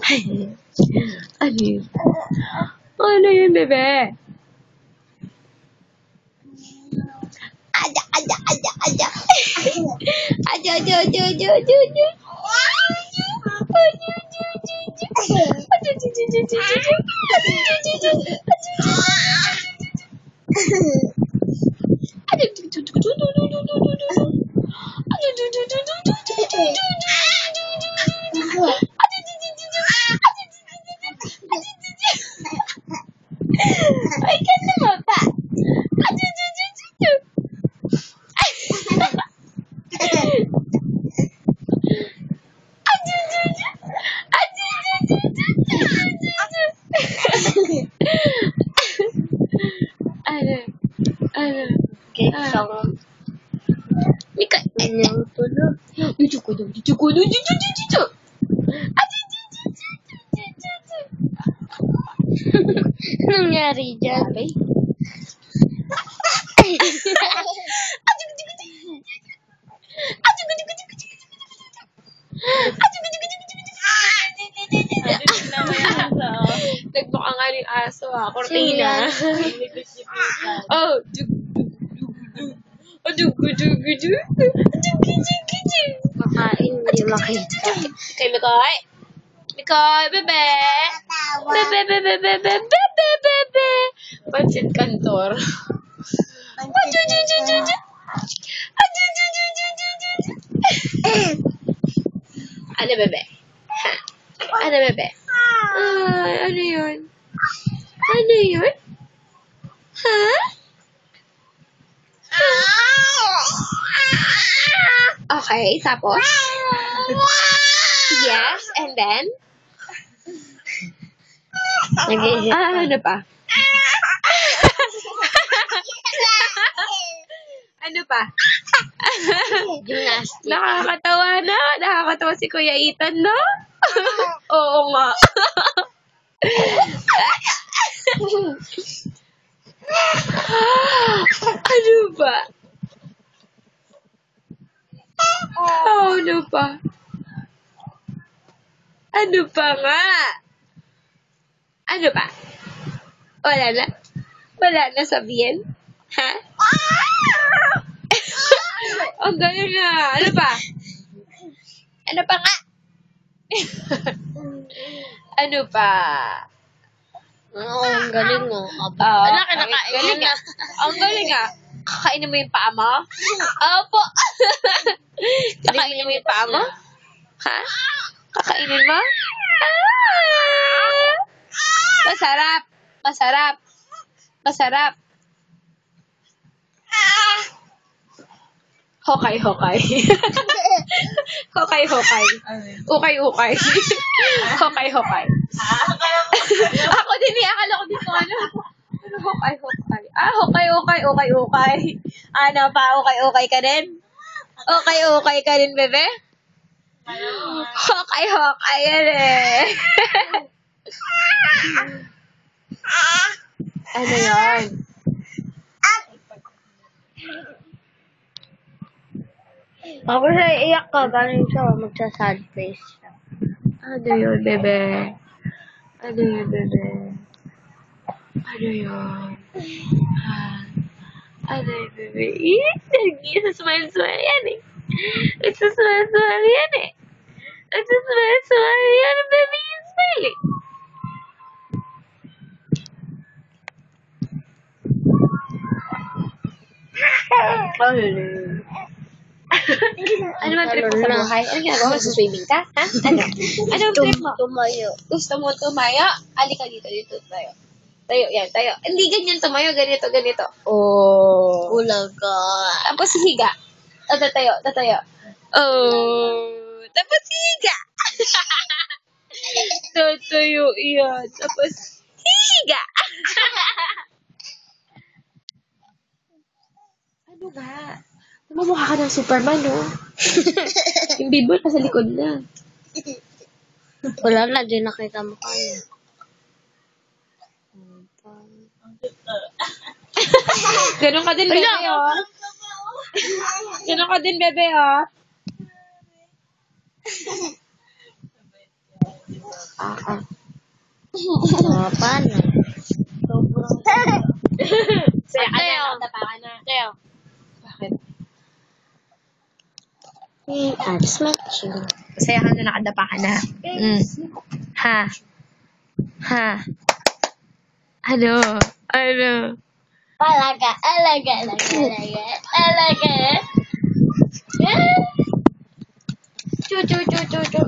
Ano yun? Ano yun, bebe? Aja. Ay, ganda mo pa. Ano? Kesang. Mika. Ano tulo? Nangyari dyan? Nagbuka nga yung aso Cortina. Oh, Kakain, hindi makita. Kay Mikoy. Mikoy, bebe. Bebe. Pansit Kantor. Ano, bebe? Ha? Ano, bebe? Ay, ano yun? Ano yun? Ha? Okay, tapos? Yes, and then? Ano pa? Ano pa? Gymnastics. Nakakatawa si Kuya Ethan, no? Oo nga. Ano ba? Ano pa? Ano pa nga? Ano pa? Wala na? Wala na sabihin? Ha? Ang galing na. Ano pa? Ano pa nga? Ano pa? Oo, ang galing mo. Kinakain galing na. Ang galing ah. Kakainin mo yung paa mo? Opo. Kakainin mo yung paa mo? Ha? Kakainin mo? Masarap. Hokay. Hokay. Ukay. Hokay. Ako din akala ko din kung ano. Hokay. Ukay. Ano pa, ukay ka din? Ukay ka din, bebe? Hokay yan eh. Ano yun? Ako siya iiyak ka, galing siya, magsa-sad face siya. Ano yun, bebe? Ano yun? Ano yun, bebe? Smile yan eh. Smile yan, baby. Yung smile eh. Ano man trip mo sa buhay? Ano ginagawa mo? Swimming ka? Ha? Ano? Anong trip mo? Tumayo. Gusto mo tumayo? Alika dito tayo. Tayo. Hindi ganyan tumayo, ganito. Oh. Ulaga. Tapos higa. Tatayo. Oh. Tapos higa. Tatayo iyan. Tapos higa. Ano nga? Namamukha ka ng Superman, no? Yung bibol nasa likod na. Wala na, di nakita mo kanya. Ganon ka din, bebe, oh. Ganon ka din, bebe, oh. Paano? Sobrang Saya ka na, Teo. nakadapa ka na. Teo. Bakit? I just met you. Masaya ka na, nakadapa ka na. Ha? Ha? Ano? Ano? Alaga. Chu, chu, chu, chu, chu.